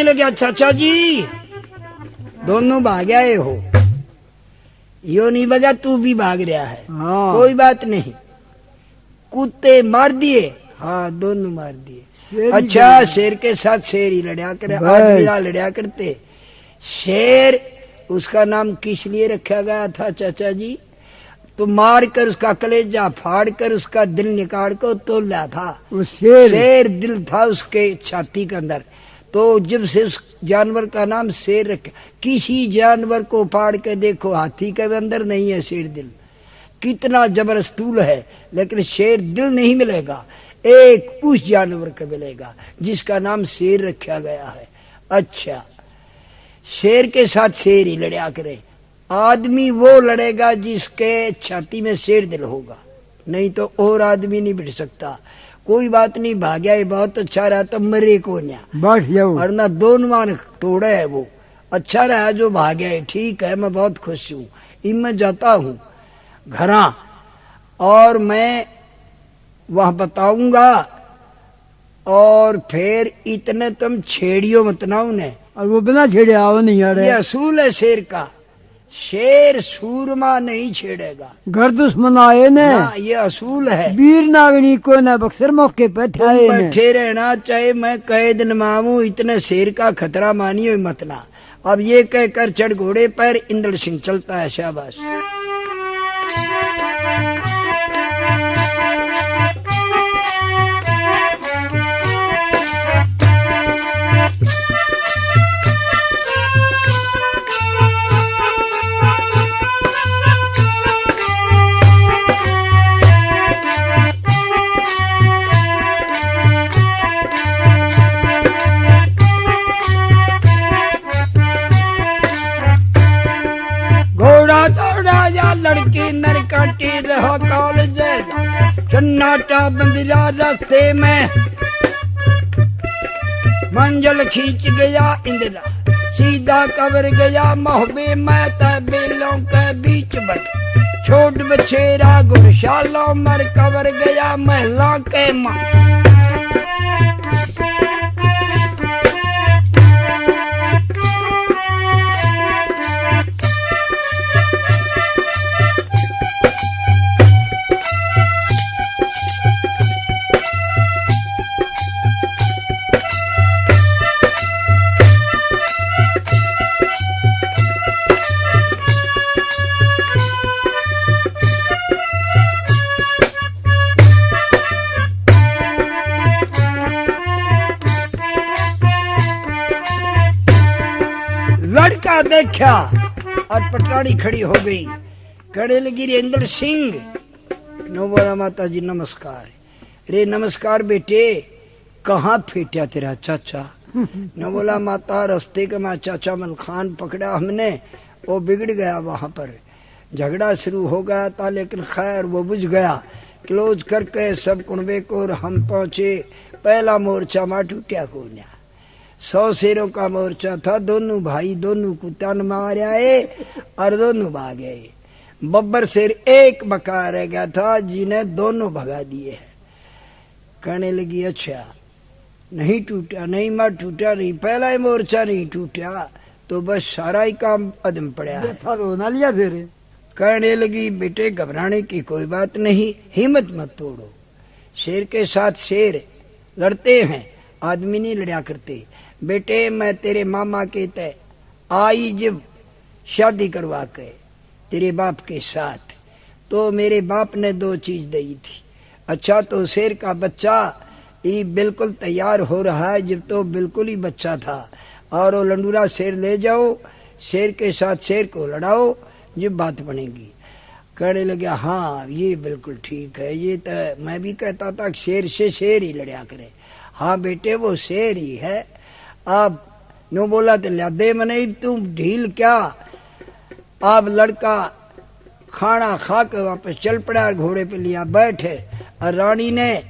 कहने लगे चाचा जी दोनों भाग आए हो, यो नहीं बजा तू भी भाग रहा है। हाँ। कोई बात नहीं, कुत्ते मार दिए। हाँ दोनों मार दिए। अच्छा शेर के साथ शेर ही लड़ा करे, आदमी लड़ा करते। शेर उसका नाम किस लिए रखा गया था चाचा जी? तो मार कर उसका कलेजा फाड़ कर उसका दिल निकाल कर तोला था। शेर दिल था उसके छाती के अंदर। तो जब से उस जानवर का नाम शेर रखा। किसी जानवर को फाड़ के देखो, हाथी के अंदर नहीं है शेर दिल, कितना जबरदस्त तूल है, लेकिन शेर दिल नहीं मिलेगा। एक उस जानवर का मिलेगा जिसका नाम शेर रखा गया है। अच्छा शेर के साथ शेर ही लड़ा करे। आदमी वो लड़ेगा जिसके छाती में शेर दिल होगा, नहीं तो और आदमी नहीं बिठ सकता। कोई बात नहीं, भाग्या ही बहुत अच्छा रहा तो मरे को और ना दोनों तोड़ा है वो। अच्छा रहा जो भाग्या है, ठीक है, मैं बहुत खुश हूँ। मैं जाता हूँ घरा और मैं वहां बताऊंगा, और फिर इतने तुम छेड़ियो मत ना उन्हें। और वो बिना छेड़े आओ नहीं आ रहे। ये असूल है शेर का, शेर सूरमा नहीं छेड़ेगा। घर दुश्मन आए ने, ये असूल है। वीर नागरी को न बक्सर मौके पे थे बैठे रहना चाहे मैं कैद नमामू, इतने शेर का खतरा मानियो मत ना। अब ये कहकर चढ़ घोड़े पर इंद्र सिंह चलता है। शाबाश। लड़की नरकाटी रहा कॉलेज, सन्नाटा बंदिरा रास्ते में, मंजल खींच गया इंदिरा, सीधा कवर गया मोहबे में, बेलों के बीच बट छोट बछेरा गुरशालों मर कवर गया महिला के मां। लड़का देखा और पटरानी खड़ी हो गई। खड़े लगी रे इंद्र सिंह। नो बोला माता जी नमस्कार। रे नमस्कार बेटे, कहाँ फेंटा तेरा चाचा? न बोला माता रास्ते के मैं चाचा मलखान पकड़ा हमने, वो बिगड़ गया, वहां पर झगड़ा शुरू हो गया था, लेकिन खैर वो बुझ गया। क्लोज करके सब कुनबे को हम पहुंचे। पहला मोर्चा माटू क्या को 100 शेरों का मोर्चा था। दोनों भाई दोनों कुत्ता न मार आए और दोनों भाग गए। बब्बर शेर एक बका रह गया था जिन्हें दोनों भगा दिए हैं। कहने लगी अच्छा नहीं टूटा, नहीं मार टूटा नहीं, पहला ही मोर्चा नहीं टूटा तो बस सारा ही काम अदम पड़ा है। ना लिया फिर। कहने लगी बेटे घबराने की कोई बात नहीं, हिम्मत मत तोड़ो। शेर के साथ शेर लड़ते हैं, आदमी नहीं लड़ा करते। बेटे मैं तेरे मामा के तय आई जब शादी करवा के तेरे बाप के साथ, तो मेरे बाप ने 2 चीज दी थी। अच्छा तो शेर का बच्चा ये बिल्कुल तैयार हो रहा है, जब तो बिल्कुल ही बच्चा था, और वो लंडूरा शेर ले जाओ, शेर के साथ शेर को लड़ाओ, जब बात बनेगी। कहने लगे हाँ ये बिल्कुल ठीक है, ये तो मैं भी कहता था शेर से शेर ही लड़ा करे। हाँ बेटे वो शेर ही है। अब नो बोला तो लिया दे मने, तुम ढील क्या। अब लड़का खाना खा के वापस चल पड़ा, घोड़े पे लिया बैठे, और रानी ने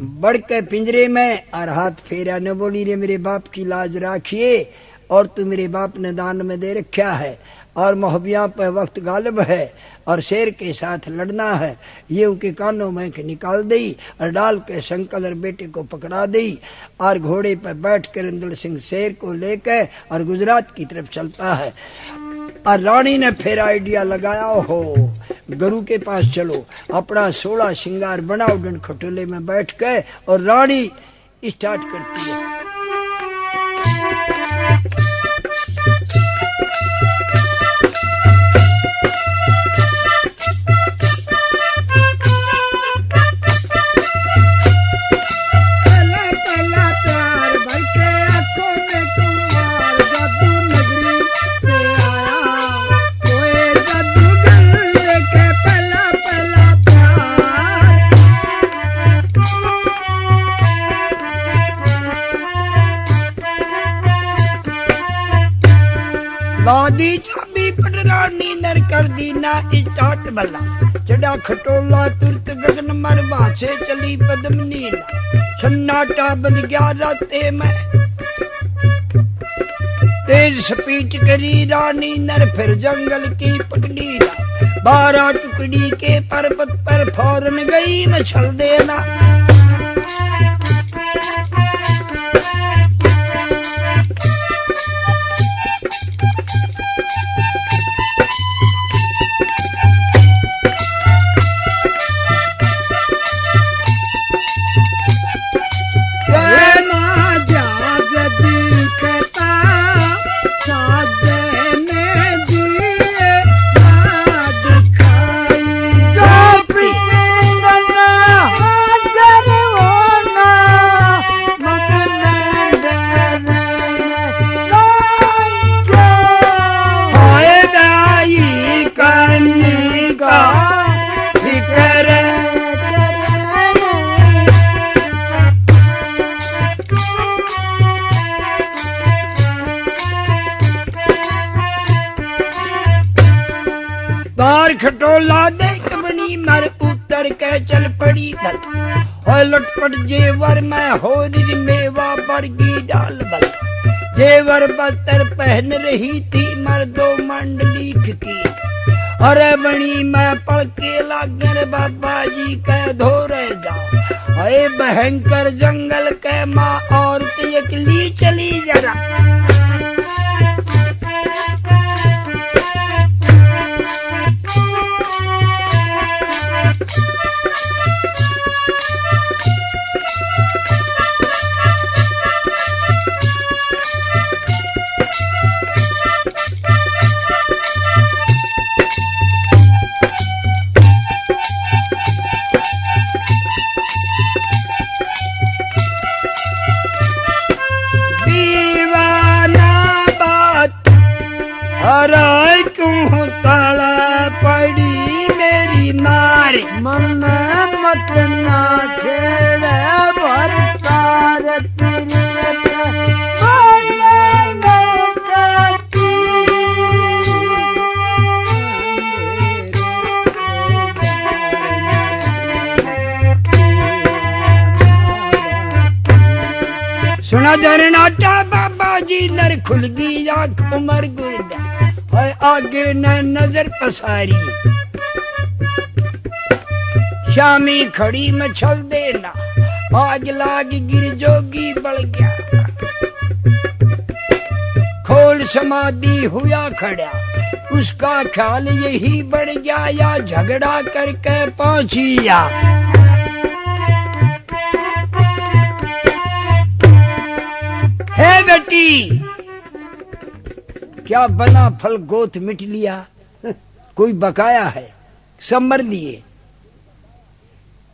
बढ़ के पिंजरे में और हाथ फेरा, न बोली रे मेरे बाप की लाज राखिए, और तू मेरे बाप ने दान में दे रखा है, और मोहबिया पे वक्त गालिब है और शेर के साथ लड़ना है। ये उनके कानों में के निकाल दी और डाल के शंकर बेटे को पकड़ा दी और घोड़े पर बैठ कर इंद्र सिंह शेर को लेकर और गुजरात की तरफ चलता है। और रानी ने फिर आइडिया लगाया, हो गुरु के पास चलो, अपना 16 श्रृंगार बनाओ, डंड खटोले में बैठ के, और रानी स्टार्ट करती है। लादी चाबी पटरानी नर कर दी ना स्टार्ट बला, चढ़ा खटोला तुरत गगन मरवा से चली पदम नीला, सन्नाटा बन गया राते में तेज स्पीच करी रानी नर, फिर जंगल की पकड़ी ला, 12 टुकड़ी के पर्वत पर फौरन गई मछल देना। बार खटोला देख बनी मर उतर के चल पड़ी बल, और लटपट जेवर में हो मेवा बरगी डाल बल, जेवर बस्तर पहन रही थी मर 2 मंडलीक की, अरे बनी मैं पढ़ के लागन बाबा जी के धोरे जाओ, अरे भयंकर जंगल के माँ औरत अकेली चली जरा। अरे क्यों तला पड़ी मेरी नारी, मन मत ना छेड़े भरतार सुना जरनाटा बाबा जी नर खुल गई आंख उमर गुर्दा, और आगे न नजर पसारी, शामी खड़ी मछल देना, आग लाग गिर जोगी बढ़ गया, खोल समाधि हुआ खड़ा, उसका ख्याल यही बढ़ गया, या झगड़ा करके पहुंचिया। हे बेटी, क्या बना फल गोथ मिट लिया, कोई बकाया है संभर दिए,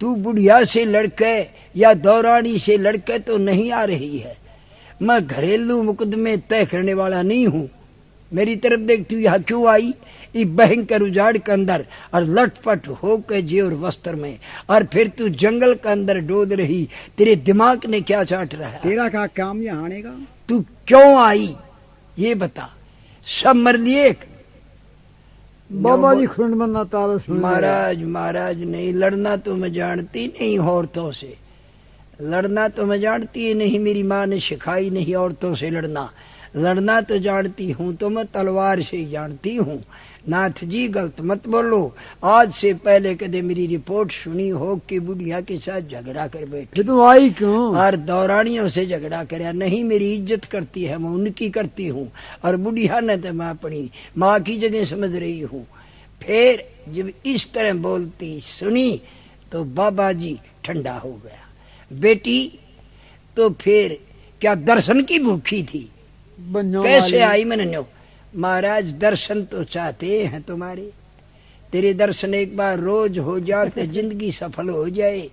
तू बुढ़िया से लड़के या दौरानी से लड़के तो नहीं आ रही है, मैं घरेलू मुकदमे तय करने वाला नहीं हूँ, मेरी तरफ देख तू यहाँ क्यों आई, इस भयंकर उजाड़ के अंदर और लटपट होकर जेवर वस्त्र में, और फिर तू जंगल के अंदर डोद रही, तेरे दिमाग ने क्या चाट रहा है, तेरा क्या काम यहाँ आने का, तू क्यों आई ये बता। सब मर लिए बाबा जी खुंड मन्ना तारा सुन। महाराज महाराज नहीं, लड़ना तो मैं जानती नहीं औरतों से, लड़ना तो मैं जानती ही नहीं, मेरी माँ ने सिखाई नहीं औरतों से लड़ना, लड़ना तो जानती हूँ तो मैं तलवार से ही जानती हूँ। नाथ जी गलत मत बोलो, आज से पहले कदे मेरी रिपोर्ट सुनी हो कि बुढ़िया के साथ झगड़ा कर बैठी तो आई क्यों? और दौरानियों से झगड़ा करया नहीं, मेरी इज्जत करती है, मैं उनकी करती हूँ, और बुढ़िया ने तो मैं अपनी माँ की जगह समझ रही हूँ। फिर जब इस तरह बोलती सुनी तो बाबा जी ठंडा हो गया। बेटी तो फिर क्या दर्शन की भूखी थी, कैसे आई? मैंने नो महाराज दर्शन तो चाहते हैं तुम्हारे, तेरे दर्शन एक बार रोज हो जाते जिंदगी सफल हो जाए,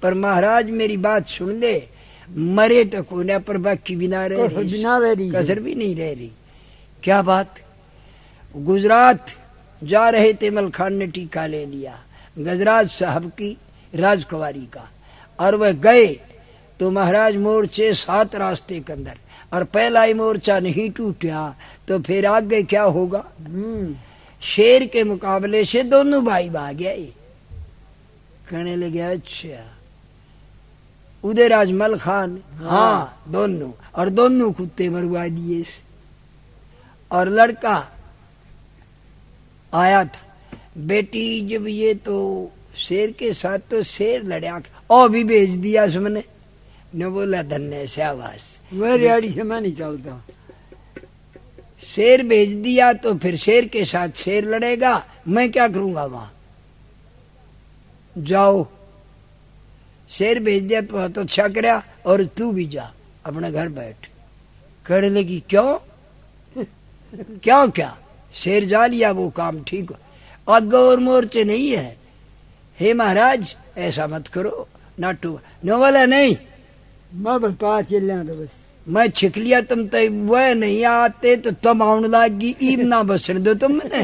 पर महाराज मेरी बात सुन ले, मरे तो कोने पर बाकी बिना रह रही, कसर भी नहीं रह रही। क्या बात? गुजरात जा रहे थे, मलखान ने टीका ले लिया गजराज साहब की राजकुमारी का, और वह गए तो महाराज मोर्चे 7 रास्ते के अंदर, और पहला ही मोर्चा नहीं टूटा तो फिर आगे क्या होगा? शेर के मुकाबले से दोनों भाई भाग गए। कहने लगे अच्छा उधर अजमल खान, हाँ दोनों, और दोनों कुत्ते मरवा दिए। और लड़का आया था, बेटी जब ये तो शेर के साथ तो शेर लड़या और भी भेज दिया सुमने ने, बोला धन्य से आवाज रेडी से मैं नहीं चलता, शेर भेज दिया तो फिर शेर के साथ शेर लड़ेगा, मैं क्या करूंगा वहां? जाओ, शेर भेज दिया तो बहुत अच्छा कराया, और तू भी जा अपने घर बैठ। कहने लगी क्यों? क्या क्या? शेर जा लिया वो काम ठीक हो, आगे और मोर्चे नहीं है। हे महाराज ऐसा मत करो, नाटू नो वाला नहीं, मैं बस पास चल रहा था, बस मैं छिक लिया तुम तो वह नहीं आते तो तुम आउन लागी, ईब ना बसन दो तुमने।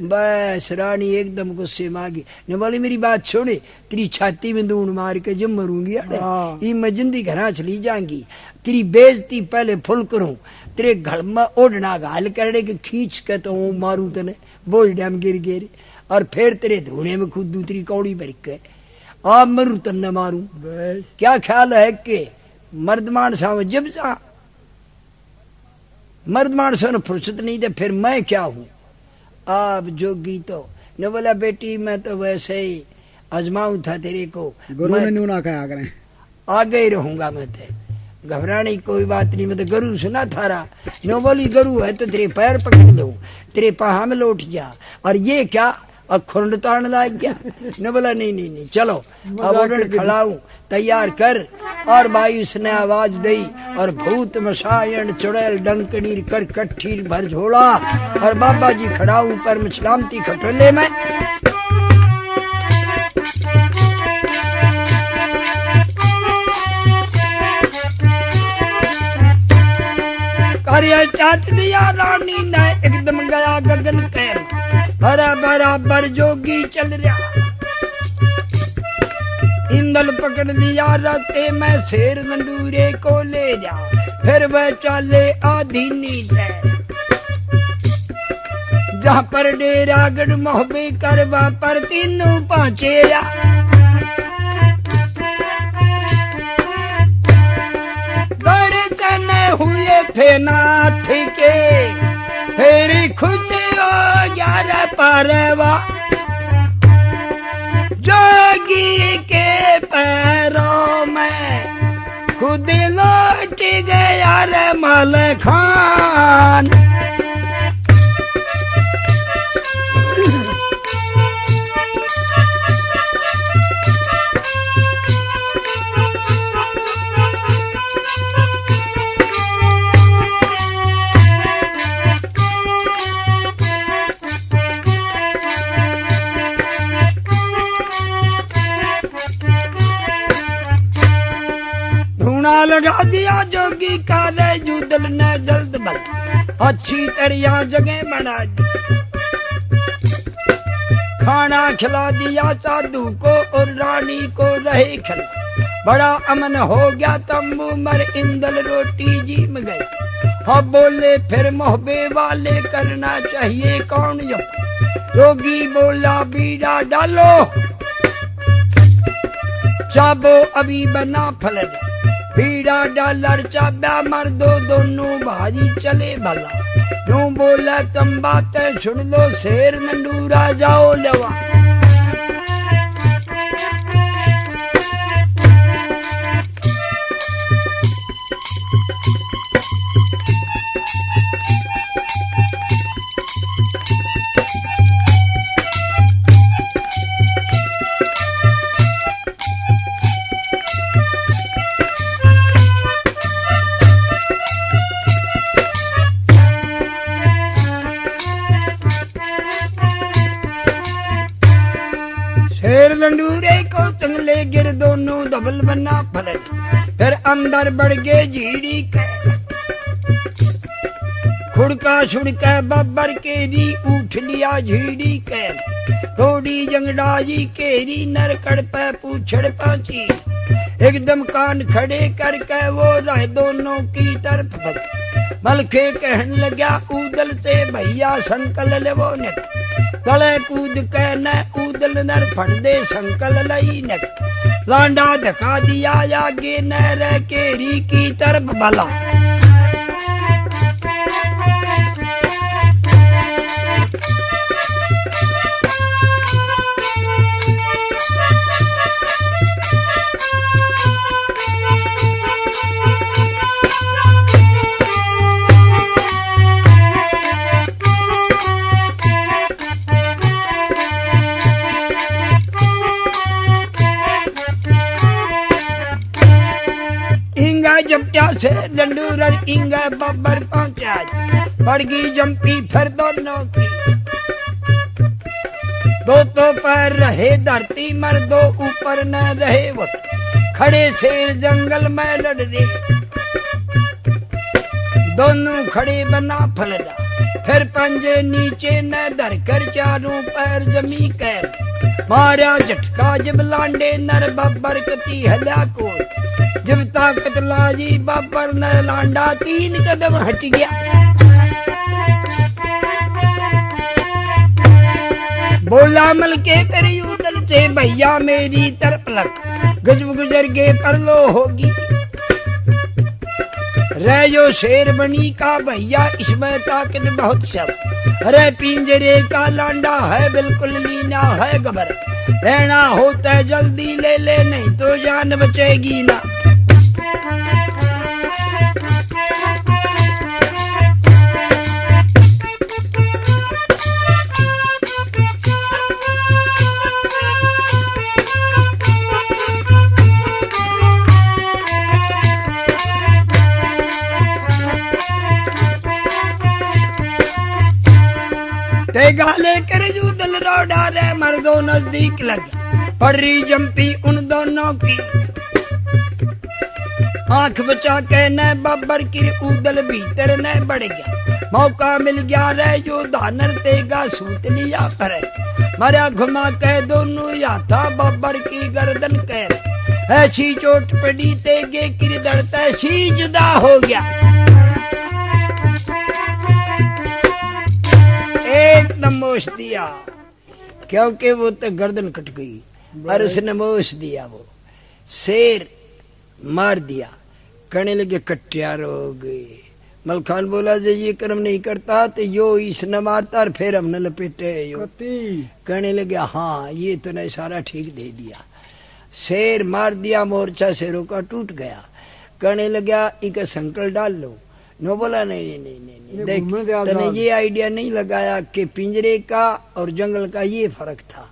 बस रानी एकदम गुस्से में आ गई, ने बोली मेरी बात छोड़े, तेरी छाती में दून मार के जब मरूंगी ई मैं जिंदगी घरा चली जाऊंगी, तेरी बेइज्जती पहले फुल करूं, तेरे घर में ओढ़ना घाल करने के खींच के तो मारू तने बोझ डैम गिर गिर, और फिर तेरे धोने में खुद दूसरी कौड़ी भर के आप मरू तन्ने मारू। क्या ख्याल है कि मर्द मानसा में जब जा मर्द मानसा ने फुर्सत नहीं दे, फिर मैं क्या हूँ? आप जोगी तो ने बोला बेटी मैं तो वैसे ही आजमाऊ था तेरे को, आगे ही रहूंगा, मैं तो घबराने की कोई बात नहीं, मैं तो गरु सुना थारा, नो बोली गरु है तो तेरे पैर पकड़ लूं, तेरे पहा में लौट जा, और ये क्या खुंड तान लाग गया? ने बोला नहीं नहीं नहीं चलो अब ऑर्डर खड़ाऊं तैयार कर, और बायुस ने आवाज दी, और भूत मसायन चुड़ैल डंकनी कर कट्ठी भर झोला, और बाबा जी खड़ाऊं पर मछलामती खटोले में कार्य चाट दिया रानी ने, एकदम गया गगन के बराबर जोगी चल रहा, इंदल पकड़ लिया राते में शेर नंदूरे को ले जा, फिर वह चले आधी नीचे जहाँ पर डेरा गढ़ मोहबे करवा पर तीनों पहुंचेया। दर्शन हुए थे नाथ के फिर खुद यार परवा, जोगी के पैरों में खुद लौट गया रे मल खान। लगा दिया जोगी का रे जुदल ने जल्द बल, अच्छी तरह जगह बना दी, खाना खिला दिया साधु को और रानी को रहे खिला, बड़ा अमन हो गया तंबू मर इंदल रोटी जी में गए। अब बोले फिर मोहबे वाले करना चाहिए कौन जो, जोगी बोला बीड़ा डालो चाबो अभी बना फल, पीड़ा डॉलर चाब्या मर दो दोनों भाजी चले भला। यूं बोला तुम बातें सुन लो शेर नंडूरा जाओ लवा। शेर लंडूरे को तंगले गिर दोनों डबल बना पलट। फिर अंदर बढ़ गए झीड़ी के खुड़का छुड़का बब्बर केरी उठ लिया झीड़ी के। थोड़ी जंगड़ाजी केरी नरकड़ पे पूछड़ पाची। एकदम कान खड़े करके वो रह दोनों की तरफ भग। मलखे कहन लगा उदल से भैया संकल ले वो ने। तले कूद के न उदल नर फड़ दे संकल लई ने। लांडा धका दिया आगे न रह केरी की तरफ भला। जपटा से लंडूरर इंगा बब्बर पहुंचा। पड़ गई जंपी फिर दोनों की। दो तो पैर रहे धरती मर दो ऊपर न रहे वो। खड़े शेर जंगल में लड़ रहे दोनों खड़े बना फलड़ा। फिर पंजे नीचे न धर कर चारों पैर जमी कर। मारा झटका जब लांडे नर बब्बर कती हल्या को। जब ताकत लाजी बब्बर न लांडा 3 कदम हट गया। बोला मल के फिर उदल से भैया मेरी तरफ लग। गजब गुजर गए पर लो होगी। रह जो शेर बनी का भैया इसमें ताकत बहुत सब। अरे पिंजरे का लांडा है बिल्कुल लीना है गबर। रहना होता जल्दी ले ले नहीं तो जान बचेगी ना। गाले कर जूदल रोडा रे मर्दों नजदीक लगी। पड़ रही जंपी उन दोनों की। आंख बचा के न बब्बर की उदल भीतर न बढ़ गया। मौका मिल गया रे जो दानर तेगा सूत लिया पर। मरा घुमा के दोनों याथा बब्बर की गर्दन कह। ऐसी चोट पड़ी तेगे की दड़ता सी जुदा हो गया। एकदम मोश दिया क्योंकि वो तो गर्दन कट गई और उसने मोश दिया। वो शेर मार दिया। कहने लगे कट्यार हो गए। मलखान बोला जो ये कर्म नहीं करता तो यो इसने मारता और फिर हमने लपेटे यो। कहने लगे हाँ ये तो ने सारा ठीक दे दिया। शेर मार दिया। मोर्चा शेरों का टूट गया। कहने लगा इका संकल डाल लो। नो बोला नहीं नहीं नहीं नहीं देख तने ये आइडिया नहीं लगाया कि पिंजरे का और जंगल का ये फर्क था।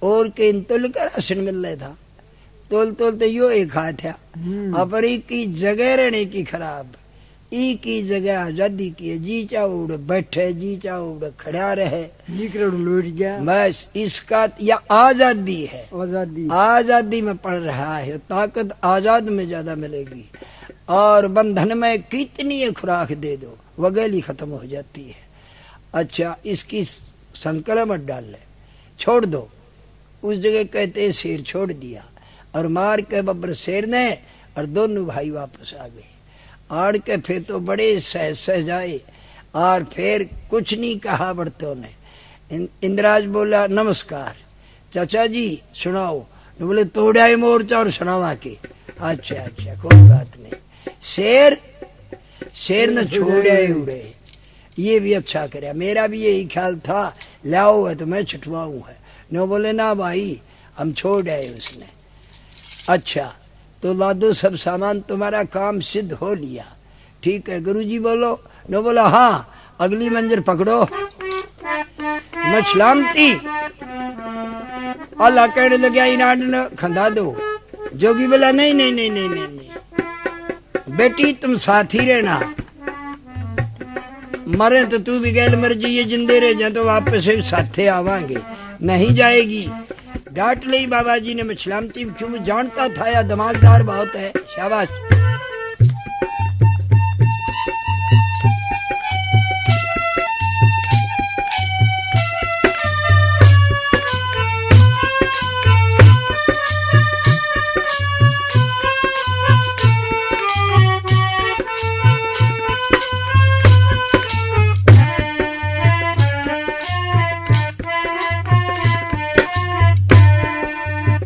और के तुल का राशन मिल रहा था। तोल तोल तो यो एक हाथ था। अपर की जगह रहने की खराब। ई की जगह आजादी की। जी चाहो उड़ बैठे जी चाहो उड़ खड़ा रहे जी लौट गया। बस इसका या आजादी है। आजादी में पड़ रहा है। ताकत आजाद में ज्यादा मिलेगी। और बंधन में कितनी खुराक दे दो वगैली खत्म हो जाती है। अच्छा इसकी संकल्प मत डाल ले छोड़ दो। उस जगह कहते शेर छोड़ दिया और मार के बब्बर शेर ने और दोनों भाई वापस आ गए। आड़ के फिर तो बड़े सहज आए और फिर कुछ नहीं कहा बड़तों ने। इंद्राज बोला नमस्कार चाचा जी सुनाओ। बोले तोड़ा मोर्चा और सुनावा के। अच्छा अच्छा कोई बात नहीं। शेर न छोड़े उड़े, ये भी अच्छा करे। मेरा भी यही ख्याल था, लाओ है तो मैं छुटवाऊं है। नो बोले ना भाई हम छोड़ आए उसने। अच्छा तो ला दो सब सामान, तुम्हारा काम सिद्ध हो लिया। ठीक है गुरुजी बोलो। नो बोला हाँ अगली मंजिल पकड़ो। मछलामती अल्लाह कहने लगे इनाड न खंदा दो। जोगी बोला नहीं नहीं नहीं नहीं नहीं नहीं बेटी तुम साथ ही रहना, मरे तो तू भी गैल मर जाइए, जिंदे रह जाए तो वापस साथे आवांगे। नहीं जाएगी। डांट ली बाबा जी ने मछलामती, क्यों जानता था या दिमागदार बहुत है। शाबाश।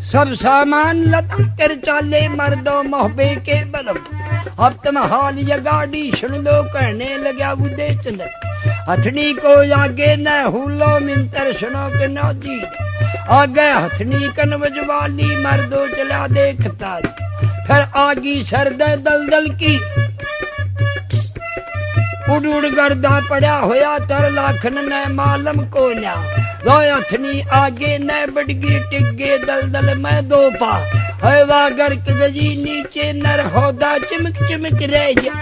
सब सामान लता कर चाले मर्दो मोहबे के बलम। अब तुम हाल या गाड़ी सुन लो कहने लगा बुदे चंद। हथनी को आगे न हुलो मिंतर सुनो के न जी। आगे हथनी कन वजवाली मर्दो चला देखता। फिर आगी सर्द दलदल की उड़ उड़ गर्दा पड़ा होया तर लाखन न मालम को न्या। हथनी आगे न बड़गी टिगे दलदल में दो पा। है वा गर्क गजी नीचे नर होदा चिमक चिमक रह जा।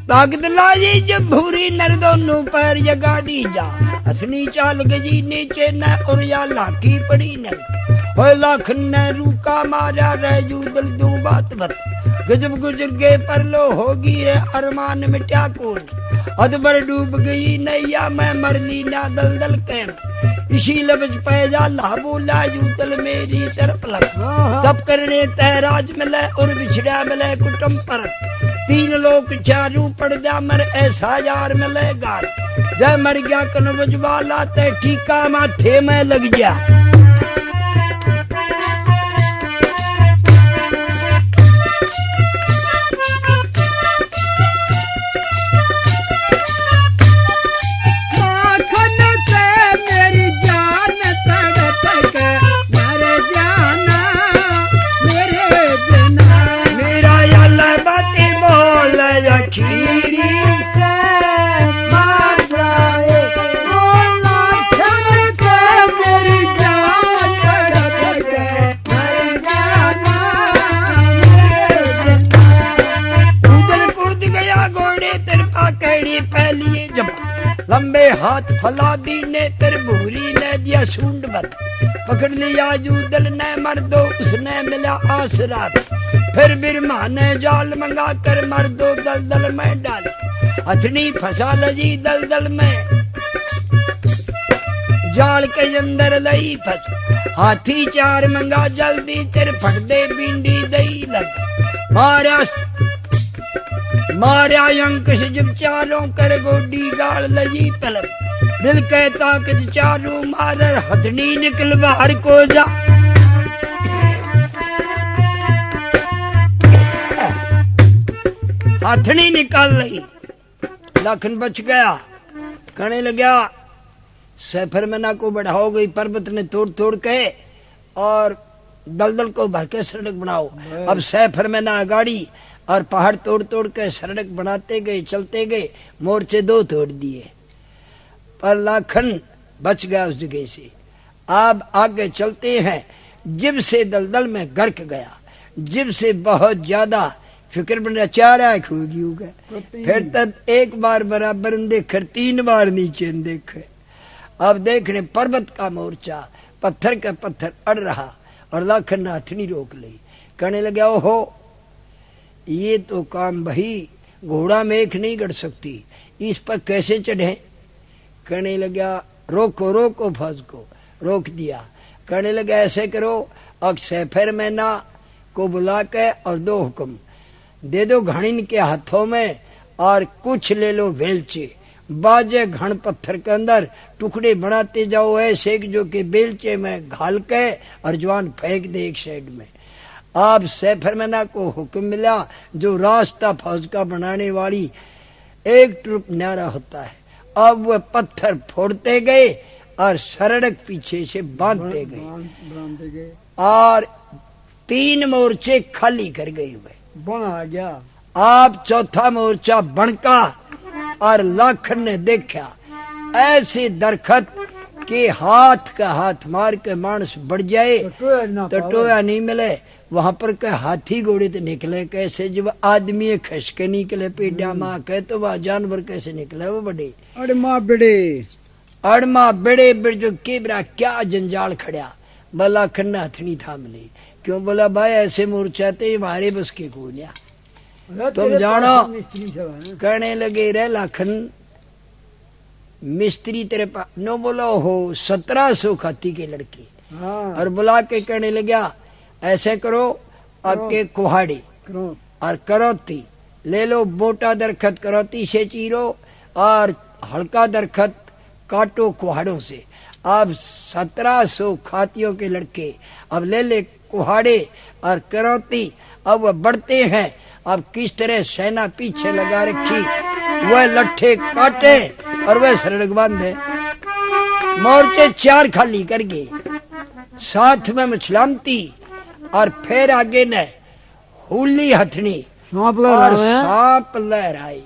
ताकत लाजी जब भूरी नर दोनों पैर या गाड़ी जा। हथनी चाल गजी नीचे न और या लाकी पड़ी न। हो लाखन न रूका मारा रह जू दल दू बात बत। गजब गुजर गए पर लो होगी रे अरमान मिट्या कौन। अदबर डूब गई नैया मैं मरली ना दलदल कैम। इसी लफ्ज पैजा ला बोला यूतल मेरी तरफ लग। तब करने तहराज मिले और बिछड़ा मिले कुटुम पर। तीन लोग चारू पड़ जा मर ऐसा यार मिलेगा। जय मर गया कन वजवाला ते ठीका माथे में लग जा। लंबे हाथ फैला दी ने तेरे भूरी ने दिया सूंड बत। पकड़ लिया जूदल ने मर्दो उसने मिला आसरा। फिर बिरमा ने जाल मंगा कर मर्दो दलदल में डाल। हथनी फंसा लजी दलदल में जाल के अंदर लई फंस। हाथी चार मंगा जल्दी तेरे फट दे बिंडी दई लग। मारा अंकुश जब चारों कर गोडी गाल लगी तलब। दिल के ताकत चारों मारर हथनी निकल बाहर को जा। हथनी निकाल ली। लाखन बच गया। कहने लगा सैफर मना को बढ़ाओ गई। पर्वत ने तोड़ तोड़ के और दलदल को भर के सड़क बनाओ। अब सैफर मना गाड़ी और पहाड़ तोड़ तोड़ के सड़क बनाते गए चलते गए। मोर्चे दो तोड़ दिए पर लाखन बच गया उस जगह से। अब आगे चलते हैं। जिब से दलदल में गर्क गया। जिब से बहुत ज्यादा फिक्र बन चारा खूगी हो गए। फिर तक एक बार बराबर देखकर 3 बार नीचे देखे। अब देखने पर्वत का मोर्चा पत्थर का पत्थर अड़ रहा और लाखन ने हथनी रोक ली। कहने लगा ओहो ये तो काम भाई घोड़ा मेख नहीं गढ़ सकती, इस पर कैसे चढ़े? कहने लगा रोको रोको फौज को, रोक दिया। कहने लगा ऐसे करो, अब सैफर मैना को बुला के और 2 हुक्म दे दो घड़िन के हाथों में, और कुछ ले लो बेलचे, बाजे घन पत्थर के अंदर टुकड़े बनाते जाओ ऐसे जो कि बेलचे में घाल के और जवान फेंक दे एक साइड में। आप सैफर मैना को हुक्म मिला, जो रास्ता फौज का बनाने वाली एक ट्रुप न्यारा होता है। अब वह पत्थर फोड़ते गए और सड़क पीछे से बांधते गए और 3 मोर्चे खाली कर गए हुए बना गया। आप चौथा मोर्चा बनका, और लाखन ने देखा ऐसे दरखत के हाथ का हाथ मार के मानस बढ़ जाए तो टोया नहीं मिले। वहां पर के हाथी घोड़े तो निकले कैसे, जब आदमी खस के निकले पेड़ा माँ के, तो वह जानवर कैसे निकले वो बड़े अड़मा बेड़े जो केबरा क्या जंजाल खड़ा। भला खन्ना हथनी थाम ली, क्यों? बोला भाई ऐसे मोर्चा थे हमारे बस के कोन्या, तुम जानो। कहने लगे रे लाखन मिस्त्री तेरे पास नो, बोला हो 1700 खाती के लड़के। और बुला के कहने लगा ऐसे करो, आपके कुहाड़ी और करौती ले लो, मोटा दरखत करौती से चीरो और हल्का दरखत काटो कुहाड़ों से। अब 1700 खातियों के लड़के अब ले ले कुहाड़े और करौती, अब वह बढ़ते हैं। अब किस तरह सेना पीछे लगा रखी, वह लट्ठे काटे और वह सड़क बांधे। मोर्चे 4 खाली कर गए, साथ में मछलामती और फिर आगे ने हुली हथनी और सांप लहराई।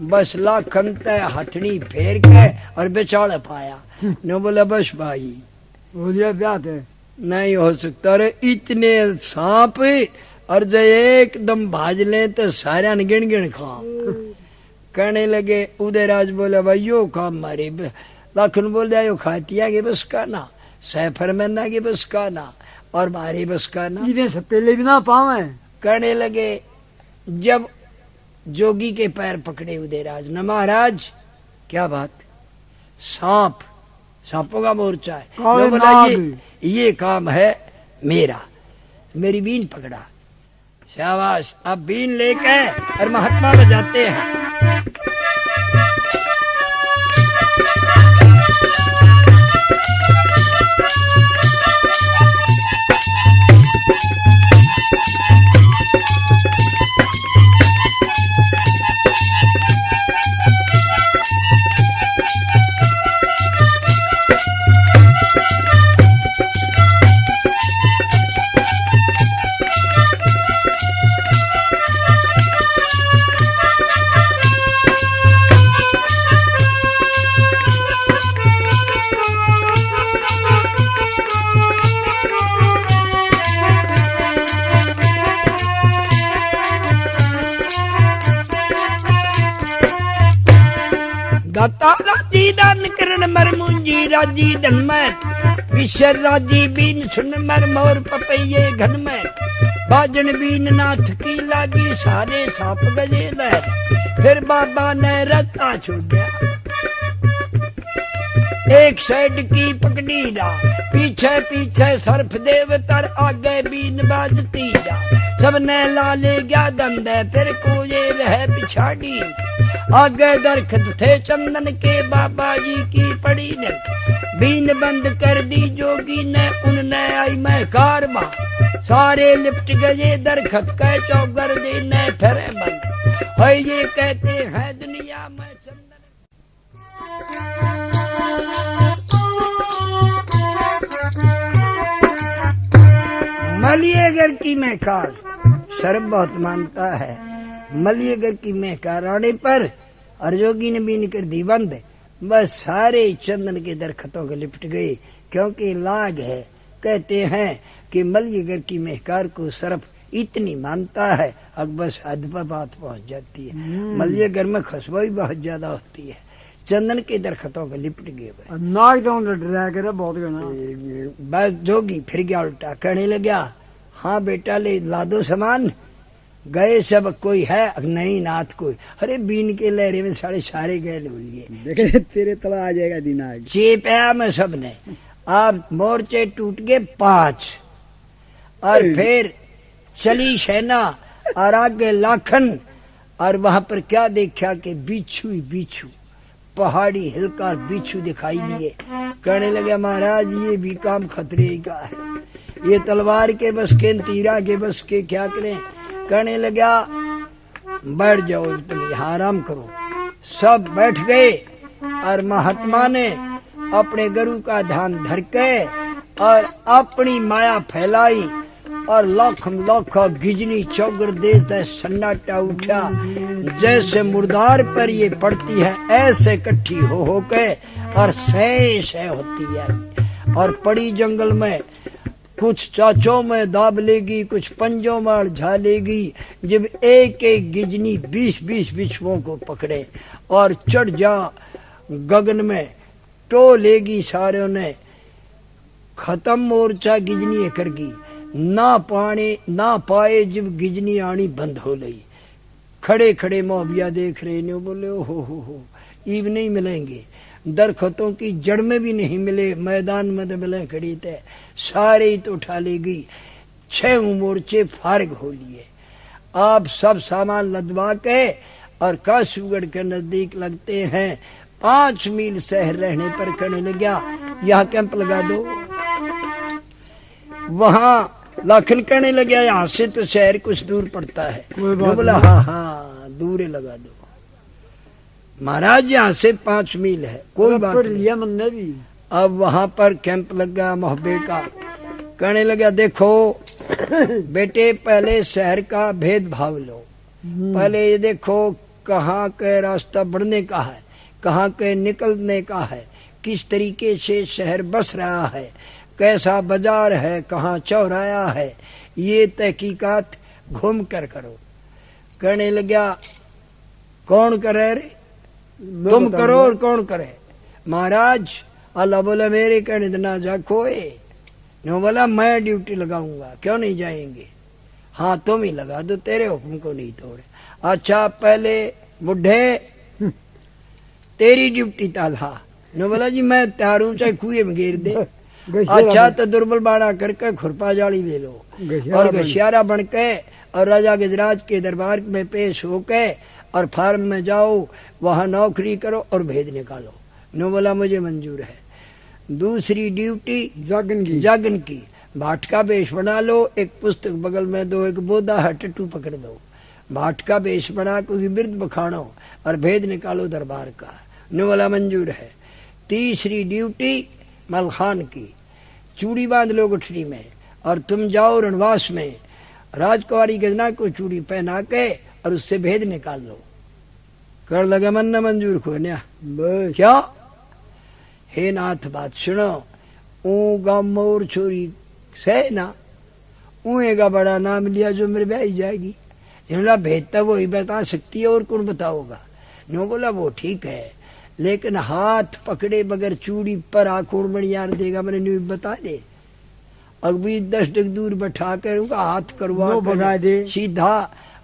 बस लाखन तय हथनी फेर के और बेचाड़ पाया। न बोला बस भाई बात है, नहीं हो सकता रे, इतने सांप और जो एकदम भाज ले तो सारा गिन गिन खा। कहने लगे उदयराज बोला भाई यो काम मारे। लाखन बोल दिया यो खातिया के बस का ना, सैफर मैना के बस का ना, और मारे बस का ना, से पहले भी ना पावे। कहने लगे जब जोगी के पैर पकड़े उदयराज न, महाराज क्या बात, सांप, सांपों का मोर्चा है। बोला ये काम है मेरा, मेरी बीन पकड़ा। शाबाश, अब बीन लेके और महात्मा बजाते हैं। दाता राजी दान करण मर मुंजी राजी धन में, विशर राजी बीन सुन मर मोर पपैये घन में। बाजन बीन नाथ की लागी सारे सांप गजे लहर, फिर बाबा ने रत्ता छोड़ा। एक साइड की पकड़ी रा, पीछे पीछे सर्फ देवतर, आगे बीन बाजती रा। सबने लाले गया दंदे, फिर कोये रहे पिछाड़ी। आगे दरखत थे चंदन के, बाबा जी की पड़ी ने बीन बंद कर दी जोगी ने। उनने आई मैं कारवा, सारे लिपट गए दरखत के चौगर देने फिर बंद। है ये कहते हैं दुनिया में चंदन। मलिएगर की महकार सर्व बहुत मानता है। मलिएगर की महकार आने पर और जोगी ने बीन कर दी बंद। बस सारे चंदन के दरख्तों के लिपट गए, क्योंकि लाग है। कहते हैं कि मलिएगर की महकार को सर्फ इतनी मानता है, अब बस हद पर बात पहुंच जाती है। मलिएगर में खुशबू भी बहुत ज्यादा होती है। चंदन के दरख्तों के लिपट गए नाक तो बहुत बस जोगी फिर गया उल्टा, कहने लगा हाँ बेटा ले ला दो सामान। गए सब, कोई है नहीं नाथ कोई, अरे बीन के लहरे में सारे गए लो लिए, देखे तेरे तला आ जाएगा दिन आगे। चेपाया में सबने। अब मोर्चे टूट गए 5 और फिर चली सेना और आगे लाखन। और वहां पर क्या देखा कि बिच्छू ही बिच्छू, पहाड़ी हिलकर बिच्छू दिखाई दिए। कहने लगे महाराज ये भी काम खतरे का है, ये तलवार के बस के तीरा के बस के क्या करें। कहने लगा बैठ जाओ तुम यहाँ आराम करो। सब बैठ गए और महात्मा ने अपने गुरु का ध्यान धर के और अपनी माया फैलाई और लाख गिजनी चौगर देता सन्नाटा उठा, जैसे मुर्दार पर ये पड़ती है ऐसे इकट्ठी हो के और सह होती है। और पड़ी जंगल में, कुछ चाचों में दाब लेगी, कुछ पंजों में उलझा लेगी। जब एक गिजनी 20 बिच्छुओं को पकड़े और चढ़ जा गगन में टो लेगी सारों ने। खत्म मोर्चा गिजनी करगी, ना पाए जब गिजनी आनी बंद हो गई। खड़े मोहबिया देख रहे ने, बोले हो ईब नहीं मिलेंगे, दरख्तों की जड़ में भी नहीं मिले, मैदान में तो मिले खड़ी थे, सारे ही तो उठा ले गई। 6 मोर्चे फारग हो लिए। आप सब सामान लदवा के और कासूगढ़ के नजदीक लगते हैं। 5 मील शहर रहने पर कहने लगा यहाँ कैंप लगा दो। वहां लाखन कहने लगा यहाँ से तो शहर कुछ दूर पड़ता है। बोला हाँ दूर लगा दो महाराज, यहाँ से 5 मील है, कोई बात नहीं। अब वहां पर कैंप लगा मोहब्बे का। कहने लगा देखो बेटे पहले शहर का भेदभाव लो, पहले ये देखो कहाँ के रास्ता बढ़ने का है, कहाँ के निकलने का है, किस तरीके से शहर बस रहा है, कैसा बाजार है, कहाँ चौराया है, ये तहकीकात घूम कर करो। कहने लगा कौन करे रे, तुम करो और कौन करे। महाराज अल्लाह बोला मेरे कहने देना जा खोए। नो बोला मैं ड्यूटी लगाऊंगा, क्यों नहीं जाएंगे। हाँ तुम ही लगा दो, तेरे हुक्म को नहीं तोड़े। अच्छा पहले बुढ़े तेरी ड्यूटी ताला। नो बोला जी मैं तैयार हूं, चाहे कुएं में गिर दे। अच्छा तो दुर्बल बाड़ा करके खुरपा जाली ले लो और गशियारा बन के और राजा गजराज के दरबार में पेश होके और फार्म में जाओ, वहां नौकरी करो और भेद निकालो। नो बोला मुझे मंजूर है। दूसरी ड्यूटी जागन की भाट का बेश बना लो, एक पुस्तक बगल में दो, एक बोदा है टट्टू पकड़ दो, भाट का बेश बना कोई बिरद बखानो और भेद निकालो दरबार का। नो बोला मंजूर है। तीसरी ड्यूटी मलखान की, चूड़ी बांध लो गुठली में और तुम जाओ रणवास में, राजकुमारी गजना को चूड़ी पहना के और उससे भेद निकाल लो। कर लगे मन न मंजूर को क्या। हे नाथ बात सुनो, ऊ गाँव मोर छोरी से ना ऊए का बड़ा नाम लिया जो मेरे ब्याह जाएगी। जिनला भेदता वो ही बता सकती है और कौन बताओगा। नो बोला वो ठीक है, लेकिन हाथ पकड़े बगैर चूड़ी पर आखोड़ मणियार देगा, मैंने न्यू बता दे। अभी 10 डग दूर बैठा कर उनका हाथ करवा बना दे सीधा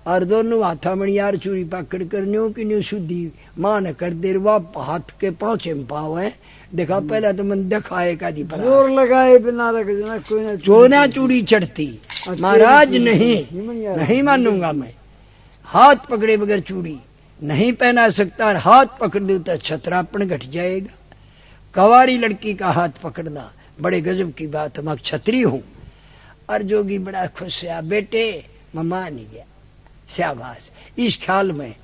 और दोनों हाथा मणियार चूड़ी पकड़ कर न्यू की न्यू शुद्धि मान कर दे। हाथ के पांचे में पाव है, देखा पहला तो मन दिखाए का दी जोर लगाए बिना रखना कोई चोना चूड़ी चढ़ती। महाराज नहीं मानूंगा मैं, हाथ पकड़े बगैर चूड़ी नहीं पहना सकता, और हाथ पकड़ दो तो छतरापन घट जाएगा। कवारी लड़की का हाथ पकड़ना बड़े गजब की बात है, मैं छतरी हूँ। और जोगी बड़ा खुश है, बेटे ममा नहीं गया, शाबाश, इस ख्याल में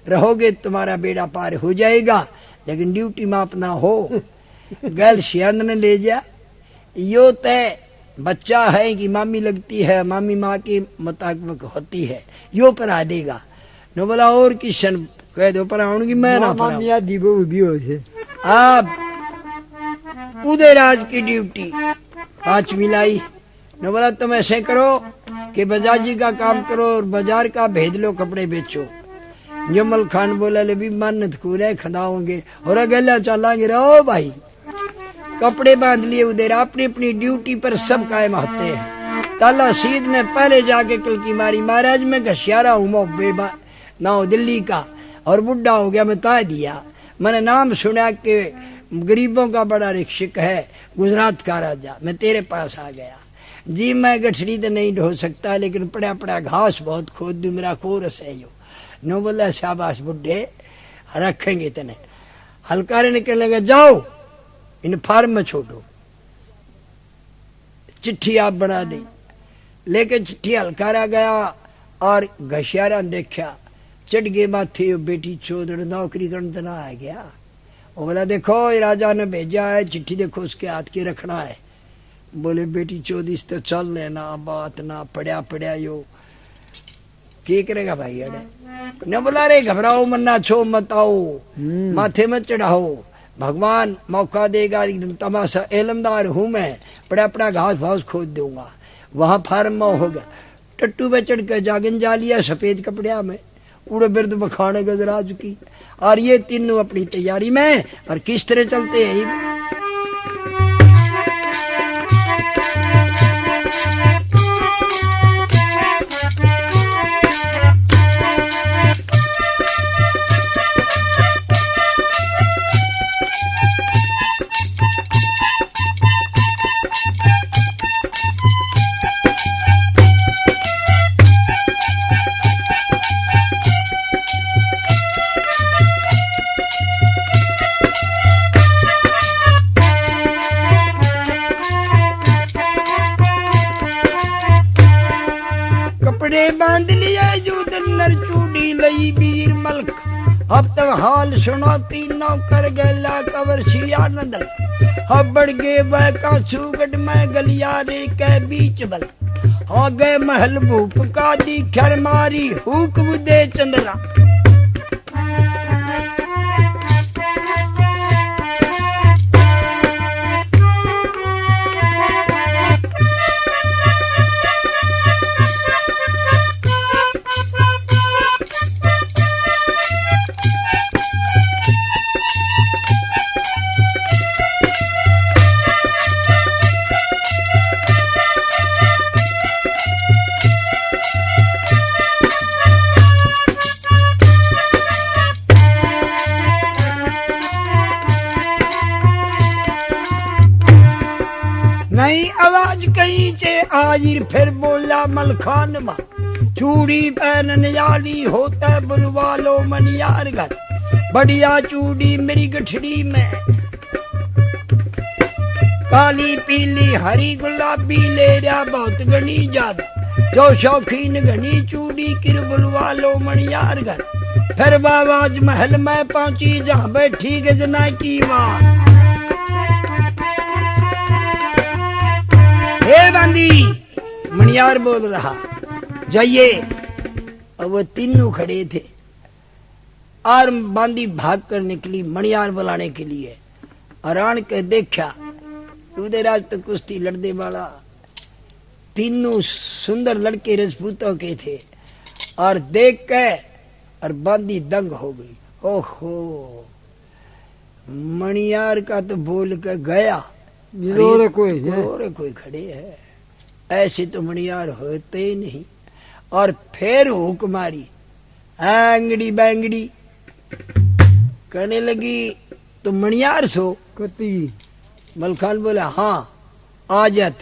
रहोगे तुम्हारा बेड़ा पार हो जाएगा, लेकिन ड्यूटी माप ना हो। गल सियान ने ले जा, यो तय बच्चा है कि मामी लगती है, मामी माँ की मुताबिक होती है, यो पर आ देगा। नो बोला और किशन कह दो पर आऊंगी मैं ना पर। अब उदयराज की ड्यूटी 5 मिलाई। नो बोला तुम ऐसे करो कि बजाजी का काम करो और बाजार का भेज लो, कपड़े बेचो। जमल खान बोला ले भी मन्नत खूरे खदाओगे और अगला चलांगे। रहो भाई, कपड़े बांध लिए उधर, अपनी अपनी ड्यूटी पर सब कायम होते हैं। ताला सीध ने पहले जाके कलकी मारी, महाराज मैं घसियारा हूँ मोबे ना दिल्ली का और बुढ़ा हो गया, मैं तय दिया। मैंने नाम सुना कि गरीबों का बड़ा रिक्शक है गुजरात का राजा, मैं तेरे पास आ गया जी। मैं गठड़ी तो नहीं ढो सकता, लेकिन पड़ा पड़ा घास बहुत खोद दू, मेरा कोरस है यो। नो बोला शाबाश बुढ़े, रखेंगे तने। हलकारे निकलने लगे, जाओ इन फार्म में छोड़ो, चिट्ठी आप बना दी। लेके चिट्ठी हलकारा गया और घसियारा देखा, चढ़ गए माथे, बेटी चौधरी नौकरी करने तना आ गया। वो बोला देखो ये राजा ने भेजा है, चिट्ठी देखो उसके हाथ की रखना है। बोले बेटी चौधरी तो चल लेना, बात ना पड़ा पड़ा यो क्या करेगा भाई अरे। न बोला रे घबराओ मन्ना छो मत आओ, माथे में चढ़ाओ, भगवान मौका देगा, एकदम तमाशा एलमदार हूं मैं, पड़ा पड़ा घास भास खोद दूंगा। वहां फार्म में हो गया, टट्टू पे चढ़ कर जागन जा लिया, सफेद कपड़िया में उड़े बिरद बखाने गजराज की। और ये तीनों अपनी तैयारी में, और किस तरह चलते हैं। कपड़े बांध लिए जो दन्नर चूड़ी लई बीर मलक, अब तक हाल सुनो तीनों कर गैला कवर सिया नदल। अब बढ़ गए वह का सुगढ़ में गलियारे के बीच बल, हो गए महल भूप का दी खर मारी हुक दे चंद्रा। नहीं आवाज कहीं से आजिर फिर बोला मलखान मां, चूड़ी पहनन याली होता बुलवा लो मनियार घर, बढ़िया चूड़ी मेरी गठड़ी में, काली पीली हरी गुलाबी ले रहा बहुत घनी जाद, जो शौकीन घनी चूड़ी किर बुलवा लो मनियार घर। फिर बाबाज महल में पहुंची जहां बैठी गजना की मां। हे बांदी, मणियार बोल रहा, जाइए। अब वो तीनों खड़े थे और बांदी भाग कर निकली मणियार बुलाने के लिए। और आन के देखा उधर आज तो कुश्ती लड़ने वाला तीनों सुंदर लड़के राजपूतों के थे। और देख के और बांदी दंग हो गई। ओहो, मणियार का तो बोल के गया, और कोई खड़े है, ऐसे तो मणियार होते ही नहीं। और फिर हुक मारी, आंगड़ी बैंगड़ी करने लगी, तो मणियार सो कती। मलखान बोला हाँ आजत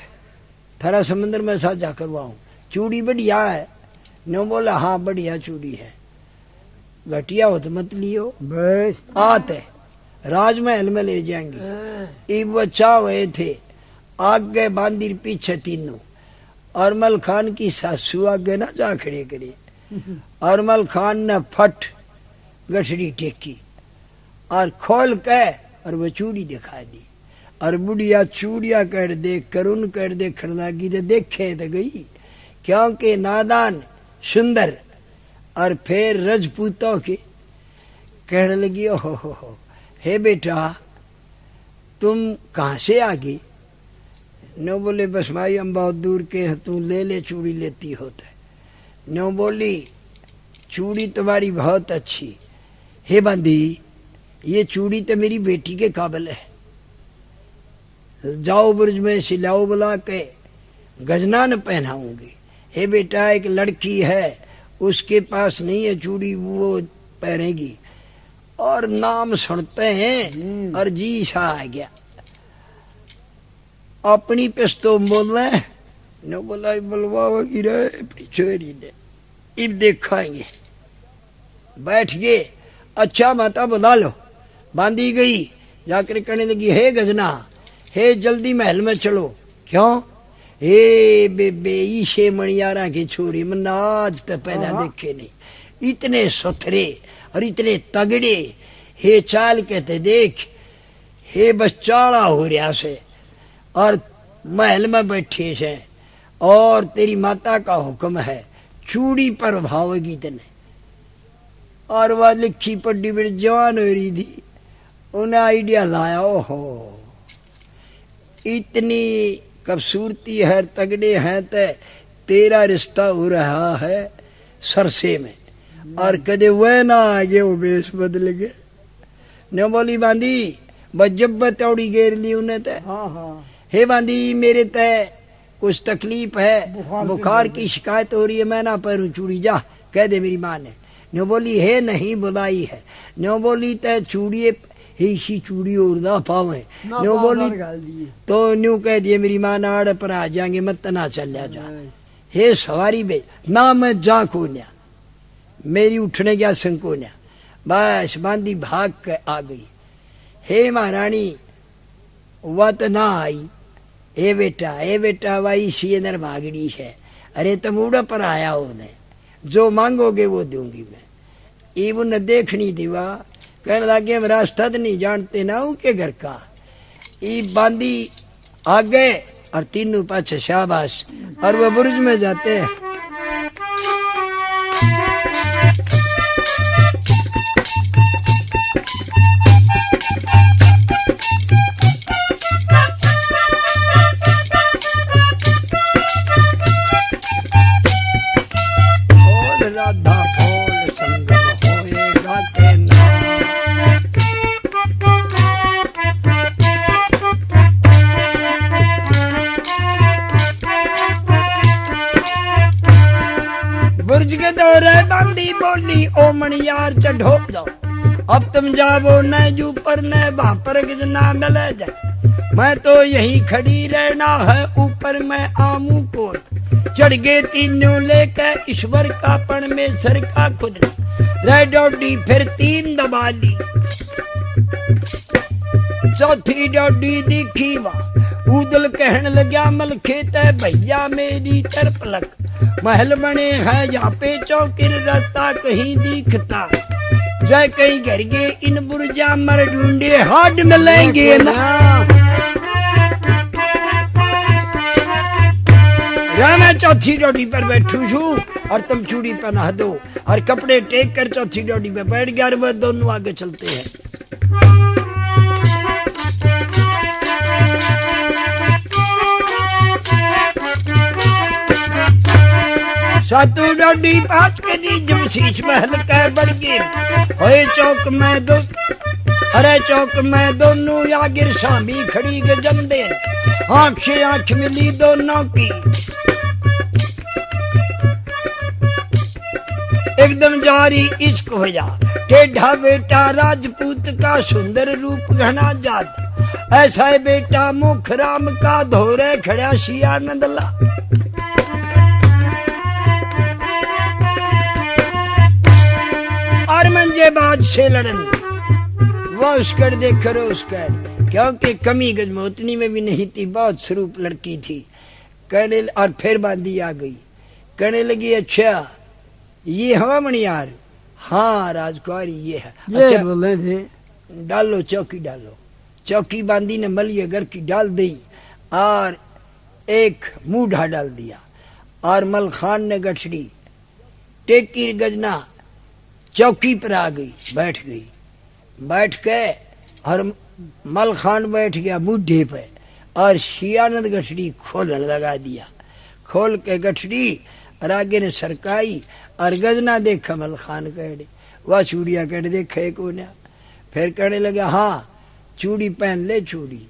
थारा समंदर में साझा करवाऊं, चूड़ी बढ़िया है। नो बोला हाँ बढ़िया चूड़ी है, घटिया हो तो मत लियो, बस आते राजमहल में ले जाएंगे। इब बच्चा हुए थे, आगे बांदी पीछे तीनों, और मलखान की सासू आगे ना जा खड़े करे। और मलखान ने फट गठड़ी टेकी और खोल के और वो चूड़ी दिखा दी। और बुढ़िया चूड़िया कर देख करुण कर देखने लगी, तो देखे तो गई, क्योंकि नादान सुंदर। और फिर रजपूतों के कहने लगी, हो हे बेटा तुम कहाँ से आ गई। नो बोले बस भाई हम बहुत दूर के हैं, तू ले ले चूड़ी लेती होता है। नो बोली चूड़ी तुम्हारी बहुत अच्छी। हे बंदी ये चूड़ी तो मेरी बेटी के काबिल है, जाओ बुर्ज में सिलाओ बुला के गजना न पहनाऊंगी। हे बेटा एक लड़की है उसके पास नहीं है चूड़ी, वो पहनेगी। और नाम सुनते हैं और जी सा आ गया। अपनी पिस्तो बोलना न बोला बुलवाओगी रे अपनी छोरी ने, इब देखाएंगे। बैठ गए। अच्छा माता बुला लो। बांधी गई। जाकर कहने लगी हे गजना, हे जल्दी महल में चलो। क्यों? हे बेबे ईशे मणियारा की छोरी मन आज तक पहला देखे नहीं, इतने सुथरे और इतने तगड़े। हे चाल कहते देख, हे बस चाड़ा हो रहा से और महल में बैठे से, और तेरी माता का हुक्म है चूड़ी पर भावेगी तने। और वह लिखी पढ़ी बड़ी जवान हो रही थी, उन्हें आइडिया लाया ओहो इतनी खूबसूरती है, तगड़े हैं, तो तेरा रिश्ता हो रहा है सरसे में। और कदे वह ना आगे वो बेस बदल गए। न बोली बांधी बजब तौड़ी घेर ली उन्हें तय। हे बांधी मेरे तय कुछ तकलीफ है, बुखार की शिकायत हो रही है, मैं ना पहनूं चूड़ी, जा कह दे मेरी माँ ने। न बोली हे नहीं बुलाई है। न बोली तय चूड़ी ही चूड़ी और ना पावे। न्यू बोली तो न्यू कह दिए मेरी माँ नाड़ पर आ जाएंगे, मत ना चल जा। हे सवारी बे ना मैं जा कोन्या, मेरी उठने क्या संकोन्या। बस बांधी भाग के आ गई। हे महारानी वह तो ना आई। हे बेटा वाई सी अंदर भागड़ी है। अरे तुम उड़ा पर आया हो ने, जो मांगोगे वो दूंगी मैं। इब न देखनी दीवा कहने लगे हम रास्ता तो नहीं जानते ना उनके घर का। ई बांदी आ गए और तीनों पाछे शाबाश, और वो बुर्ज में जाते हैं। राधा फूल संगम होएगा के बुर्ज के दौरे बांधी बोली ओ मणियार चढ़ो जाओ, अब तुम जाओ न जू पर न वहां पर गजना मिले जाए। मैं तो यही खड़ी रहना है, ऊपर मैं आमू को चढ़ गए तीनों लेकर ईश्वर का परमेश्वर का खुद रह डोडी, फिर तीन दबा ली। चौथी डोडी दिखी वहां उदल कहने लगा मल खेत है भैया मेरी तरपलक। महल बने हैं यहाँ पे चौकिर रास्ता कहीं दिखता, जय कहीं घर गए इन बुर्जा मर ढूंढे हाड मिलेंगे ना। मैं चौथी डोडी पर बैठू छू और तुम चूड़ी पहना दो और कपड़े टेक कर चौथी डोडी पे बैठ गया। वह दोनों आगे चलते हैं। सातू डोडी पाँच के दी जब शीश महल कह बढ़ गए होए चौक में दो, अरे चौक में दोनों आगिर सामी खड़ी गजम दे, आंख से आंख मिली दोनों की। एकदम जारी इश्क हो जा, टेढ़ा बेटा राजपूत का सुंदर रूप घना जात, ऐसा है बेटा मुख राम का धोरे खड़ा शिया नंदला। और मंजे बाज से लड़न वो उसकर देख करो उसकर, क्योंकि कमी गजमोतनी में भी नहीं थी, बहुत स्वरूप लड़की थी। कहने और फिर बांधी आ गई, कहने लगी अच्छा ये हवा मणियार, हाँ राजकुमारी ये है। अच्छा बोले थे डालो चौकी डालो। चौकी बांधी ने मलिए घर की डाल दी और एक मूढ़ा डाल दिया, और मल खान ने गठड़ी टेकी गजना चौकी पर आ गई, बैठ गई। बैठ के और मल खान बैठ गया बूढ़े पे, और शियानंद गठड़ी खोलने लगा दिया। खोल के गठड़ी और आगे ने सरकाई, और गजना देखा मल खान कह वह चूड़िया कह देखा को ना। फिर कहने लगा हाँ चूड़ी पहन ले चूड़ी।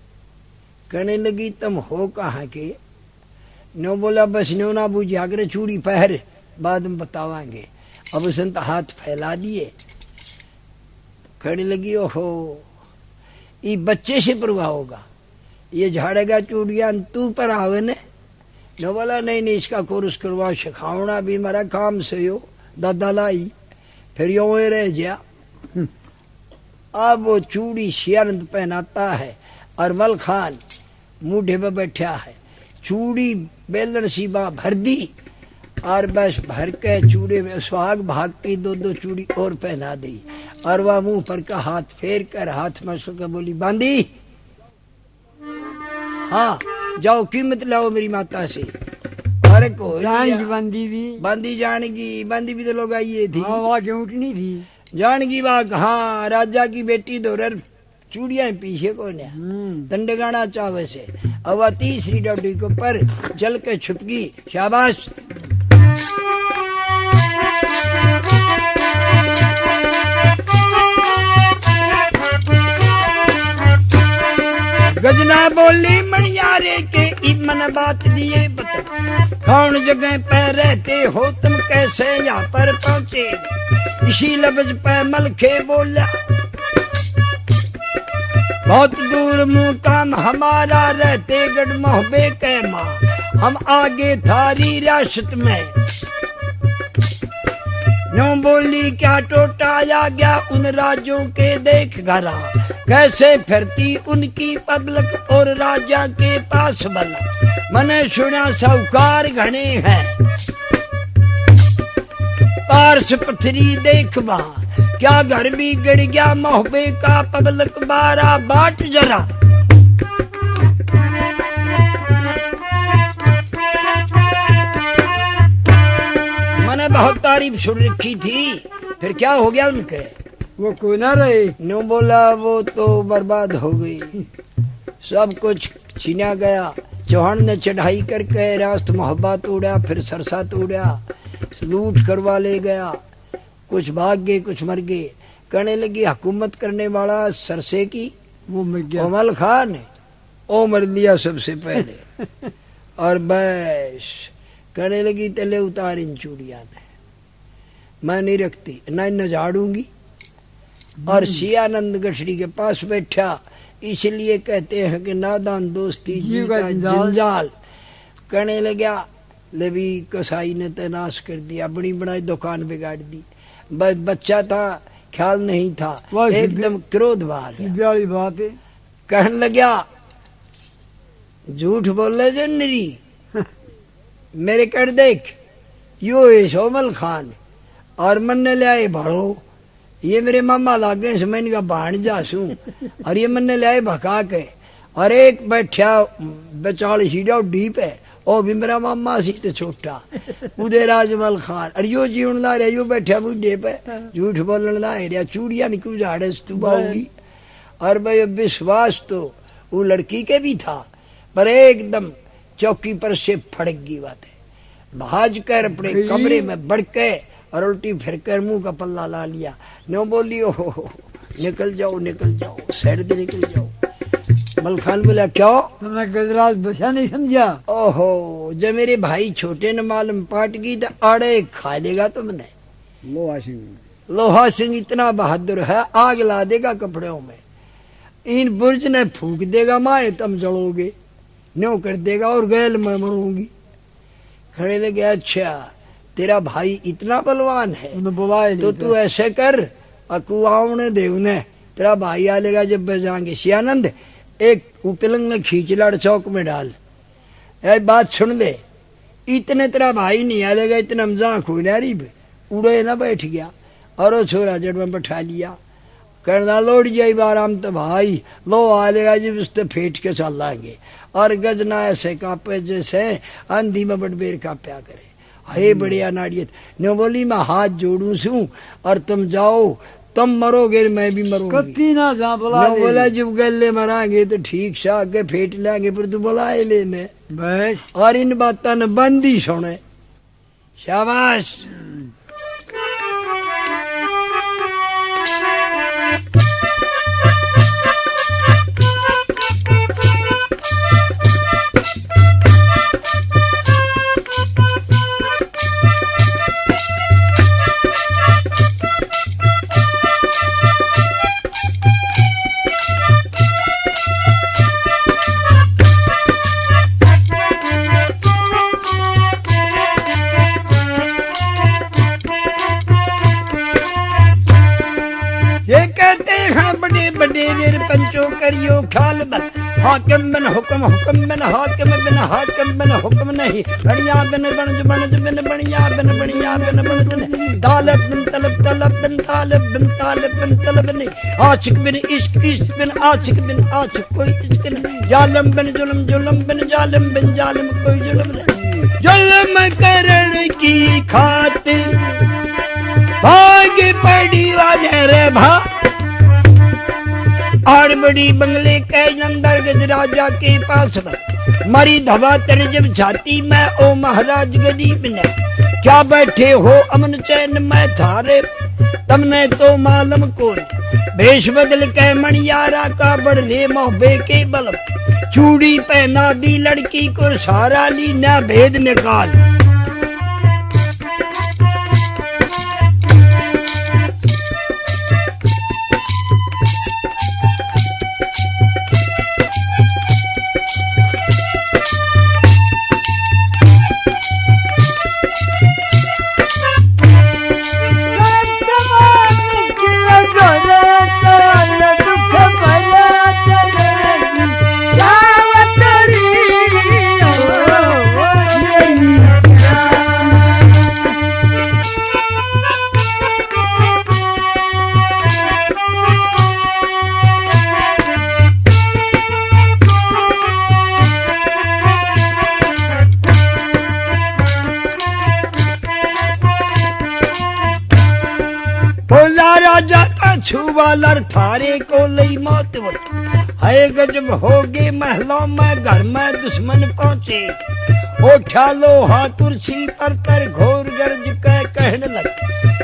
कहने लगी तुम हो कहाँ के? नो बोला बस नो ना बूझा करे चूड़ी पहर बाद में बतावांगे। अब उसने तो हाथ फैला दिए, कहने लगी ओहो ये बच्चे से परवाह होगा, ये झाड़ेगा चूड़ियां तू पर आवे ने। नो बोला नहीं नहीं इसका कोर्स करवा सिखावना भी मेरा काम से हो दादा लाई, फिर यो रह गया। अब वो चूड़ी सियानंद पहनाता है और मल खान मुंढे पे बैठा है, चूड़ी बेलन सी बा भर दी और बस भर के चूड़े में सुहाग भागती दो दो चूड़ी और पहना दी और वह मुंह पर का हाथ फेर कर हाथ में सुकर बोली बांदी हाँ जाओ कीमत लाओ मेरी माता से। अरे को बांदी जानगी, बांदी भी तो लोग आई थी, उठनी थी जानगी बाग हाँ राजा की बेटी दोरर चूड़िया पीछे को ने दंडगाना चावे से। अब वह तीसरी डोडी को पर चल के छुपगी, शाबाश। गजना बोली मणियारे के इमन बात दिए बता, कौन जगह पे रहते हो तुम कैसे यहाँ पर पहुँचे। इसी लफ्ज पे मलखे बोला बहुत दूर मुकाम हमारा रहते गढ़ मोहबे के माँ, हम आगे थारी रियासत में। नो बोली क्या टोटाया गया उन राज्यों के देख घरा, कैसे फिरती उनकी पब्लिक और राजा के पास बला। मैंने सुना साहूकार घने हैं पारस पथरी देखवा, क्या घर भी गिर गया मोहबे का पब्लिक बारा बाट जरा। मैंने बहुत तारीफ सुन रखी थी, फिर क्या हो गया उनके, वो कोई ना रहे। नो बोला वो तो बर्बाद हो गई, सब कुछ छीना गया। चौहान ने चढ़ाई करके रास्त मोहब्बत तोड़ा, फिर सरसा तोड़ा, लूट करवा ले गया, कुछ भाग गए कुछ मर गए। कहने लगी हुकूमत करने वाला सरसे की वो मर गया, अमल खान ओ मर लिया सबसे पहले। और बस कहने लगी तले उतार इन चूड़िया ने, मैं नहीं रखती न झाड़ूंगी। और सियानंद गठड़ी के पास बैठा, इसलिए कहते हैं कि नादान दोस्ती जी का जंजाल। कहने लगा लेवी कसाई ने तनाश कर दिया, बड़ी बनाई दुकान बिगाड़ दी। बच्चा था ख्याल नहीं था, एकदम क्रोध भाग गया। बात है कहने लगा झूठ बोल रहे जनरी मेरे कर देख यो है सोमल खान और मन ने ले आए भाड़ो, ये मेरे मामा लागे से मैं इनका भाण जासू और ये मन ने ले आए भका के। और एक बैठा बेचाल सीढ़ा डीप है ओ भी मेरा मामा सी तो छोटा उदय राजमल खान। और यो जीवन ला रहा यो बैठा बुढ़े पे झूठ बोलने ला रहा, चूड़िया निकल झाड़े तू बाऊंगी। और भाई विश्वास तो वो लड़की के भी था, पर एकदम चौकी पर से फड़क गई बात है। भाज कर अपने कमरे में बढ़ के और उल्टी फिर कर मुंह का पल्ला ला लिया। नो बोली हो निकल जाओ साइड से निकल जाओ। मलखान बोला क्यों, तुमने गजराज बचा नहीं समझा। ओहो जब मेरे भाई छोटे न मालूम पाट गई तो आड़े खा लेगा तुमने। लोहा सिंह इतना बहादुर है, आग ला देगा कपड़ों में, इन बुर्ज ने फूक देगा माए तुम जलोगे, न्यों कर देगा और गैल मैं मरूंगी। खड़े लगे अच्छा तेरा भाई इतना बलवान है तो तू ऐसे कर अकुआवने दे उन्हें, तेरा भाई आ लेगा जब जाएंगे। सियानंद एक उपलंग में खींच लाड़ चौक में डाल, ऐ बात सुन ले, इतने तेरा भाई नहीं आ लेगा, इतना मजा खुनारी उड़े ना बैठ गया और वो छोरा जड़ में बैठा लिया। करना लौट जाई आराम तो भाई लो आ लेगा जब उससे फेंट के चल लाएंगे। और गजना ऐसे कांपे जैसे आंधी में बटबेर कांप्या करे। हे बढ़िया नाड़ियत ने बोली मैं हाथ जोड़ू सू और तुम जाओ, तुम मरोगे मैं भी मरूंगी ना जा बोला। बोला जब गले मरांगे तो ठीक से आगे फेंट लेंगे, पर तू बुलाए लेने बस। और इन बातों ने बंदी सुने। शाबाश। बड़े वीर पंचो करियो ख्याल बन हाकिम बिन हुक्म हुक्म बिन हाकिम बिन हाकिम बिन हुक्म नहीं बढ़िया बिन बनज बिन बढ़िया बिन बढ़िया बिन बनज नहीं तालब बिन तलब बिन तालब बिन तलब नहीं आशिक बिन इश्क इश्क बिन आशिक कोई इश्क नहीं जालिम बिन जुल्म बिन जालिम कोई जुल्म नहीं जुल्म करण की खातिर भाग पड़ी वाले रे भा और बड़ी बंगले के अंदर गजराजा के पास मरी धवा तेरे जब छाती में ओ महाराज गरीब ने क्या बैठे हो अमन चैन में थारे तमने तो मालूम कौन भेष बदल के मणियारा का बढ़ले मोहबे के बलम चूड़ी पहना दी लड़की को सारा ली न भेद निकाल राजा का छुवालर थारे को लई मौत है गजब होगे महलों में घर में दुश्मन पहुंचे उठा लोहा कुर्सी पर तर घोर गर्ज के कहने लग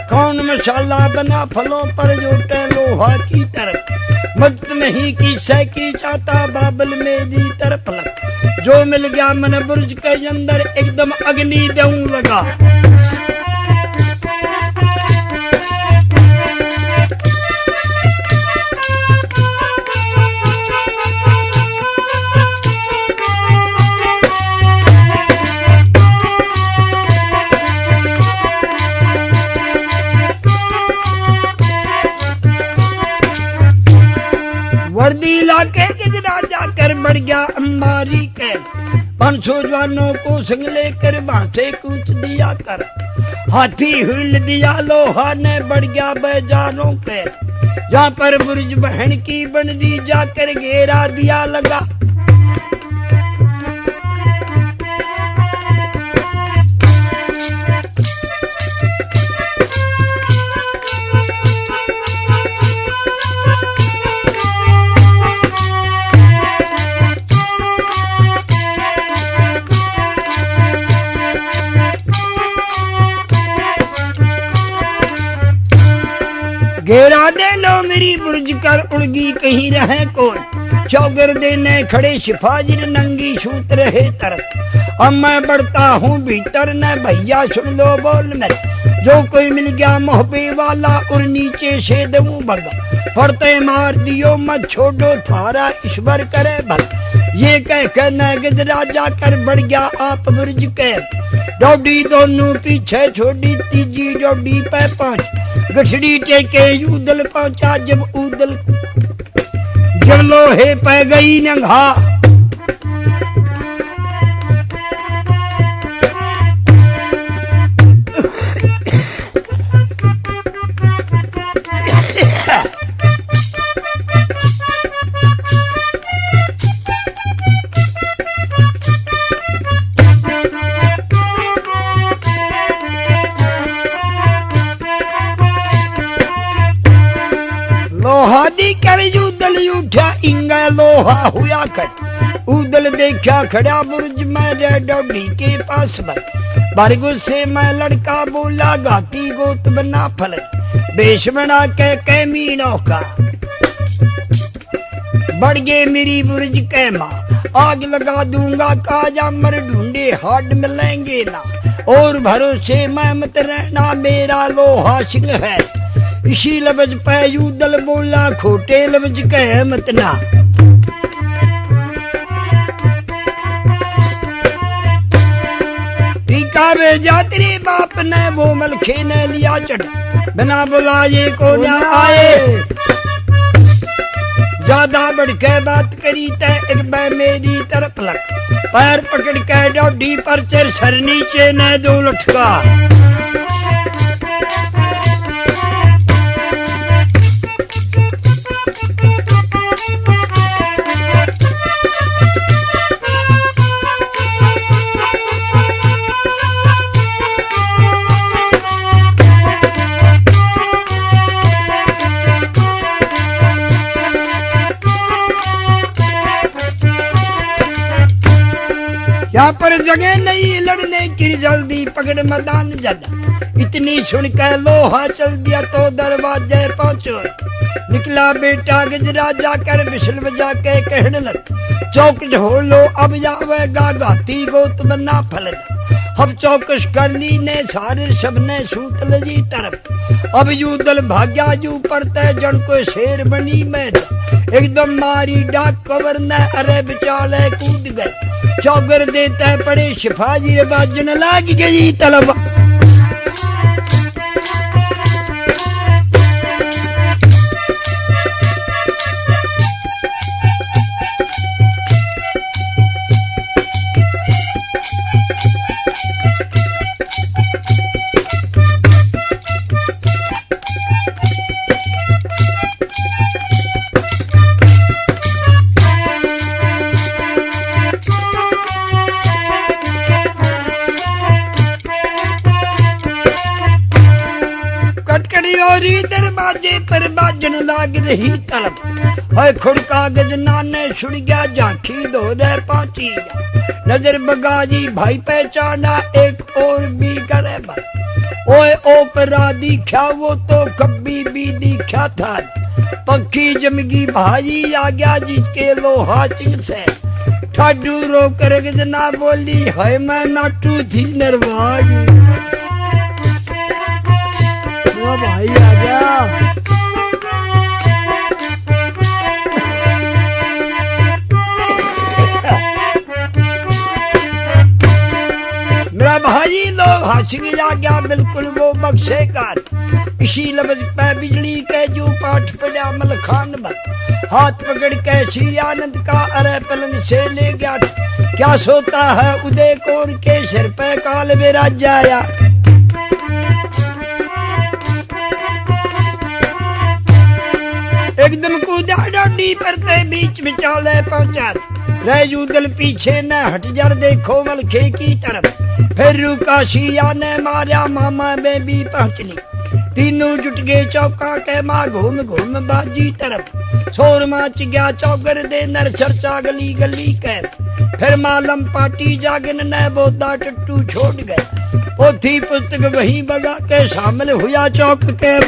कौन मसाला बना फलों पर जोटे लोहा की तरफ मत नहीं की सैकी चाहता बाबल मेरी तरफ लग जो मिल गया मन बुर्ज के अंदर एकदम अग्नि दऊं लगा वर्दी लाके गजराजा कर बढ़ गया अंबारी के 500 जवानों को संग लेकर बांसे कूच दिया कर हाथी हिल दिया लोहा ने बढ़ गया बेजारों पे जहाँ पर बुर्ज बहन की बनरी जाकर घेरा दिया लगा घेरा दे लो मेरी बुर्ज कर उड़गी कहीं रहे कौन चौगर देने खड़े सिफाजिर नंगी सूत रहे तरफ अब मैं बढ़ता हूँ भीतर न भैया सुन लो बोल में जो कोई मिल गया मोहबे वाला और नीचे से दूं भगा पड़ते मार दियो मत छोड़ो थारा ईश्वर करे भग ये कह कर न गजराजा कर बढ़ गया आप बुर्ज के डोडी दोनों पीछे छोड़ी तीजी डोडी पे पहुंच गठड़ी टेके उदल पहुंचा जब उदल जब लोहे पे गई नंगा लोहा दी कर उदल उठा इंगा लोहा हुआ खड़ उदल देखा खड़ा बुर्ज में डोडी के पास बरगु से मैं लड़का बोला गाती गोत बना फल बेश बना के मीनों का बढ़ गए मेरी बुर्ज के माँ आग लगा दूंगा काजा मर ढूंढे हाड मिलेंगे ना और भरोसे मैं मत रहना मेरा लोहा सिंह है इसी लफ्ज पे उदल बोला खोटे लफ्ज कह मत ना टीका भेजा तेरे बाप ने वो मलखे ने लिया चढ़ बिना बुलाए को न आए ज्यादा बढ़ के बात करी तै एक बार मेरी तरफ लग, पैर पकड़ के डोडी पर तेर सर नीचे न दो लटका। यहाँ पर जगह नहीं लड़ने की, जल्दी पकड़ मैदान ज्यादा। इतनी सुन के लोहा चल दिया तो दरवाजे पहुंचो। निकला बेटा गजरा जाकर बिसल बजा के कहने लग, चौकट हो लो अब जावेगा गाती गोत बना फल। अब चौकस कर ली ने सारे सबने सूतल जी तरफ। अब यू दल भाग्या यू परते जन को शेर बनी में, एकदम मारी डाक कवर ने अरे बिचाले कूद गए। चौगर देते पड़े शिफाजी बाजन लाग गई तलब। दरवाजे पर बाजन लाग रही तलब। है खुद कागज नाने छुड़ गया झांकी दो दे पहुंची। नजर बगाजी भाई पहचाना एक और भी करे बन। ओए ओपरा दिखा वो तो कभी भी दिखा था। पक्की जमगी भाई आ गया जिसके लोहा चिंग से। ठाडू रो कर गजना बोली है मैं नाटू थी नरवागी। भाई आ गया। मेरा भाई लोग हंस आ गया बिल्कुल वो बख्शेगा। इसी लफ्ज पे बिजली के जो पाठ पड़ा मलखान बन। हाथ पकड़ के सी आनंद का अरे पलंग से ले गया। क्या सोता है उदय कोर के सिर पे काल मेरा जाया। एकदम कूदा डोडी परते बीच विचाले पहुंचा। रह दल पीछे न हट जर देखो मलखे की तरफ। फिर रुकाशिया ने मारा मामा में भी पहुंच ली। तीनों जुट गए चौका के माँ घूम घूम बाजी तरफ। शोर माच गया चौगर दे नर चर्चा गली गली के। फिर मालम पाटी जागन ने बोदा टट्टू छोड़ गए। पोथी पुस्तक वही बगा के शामिल हुआ चौक के।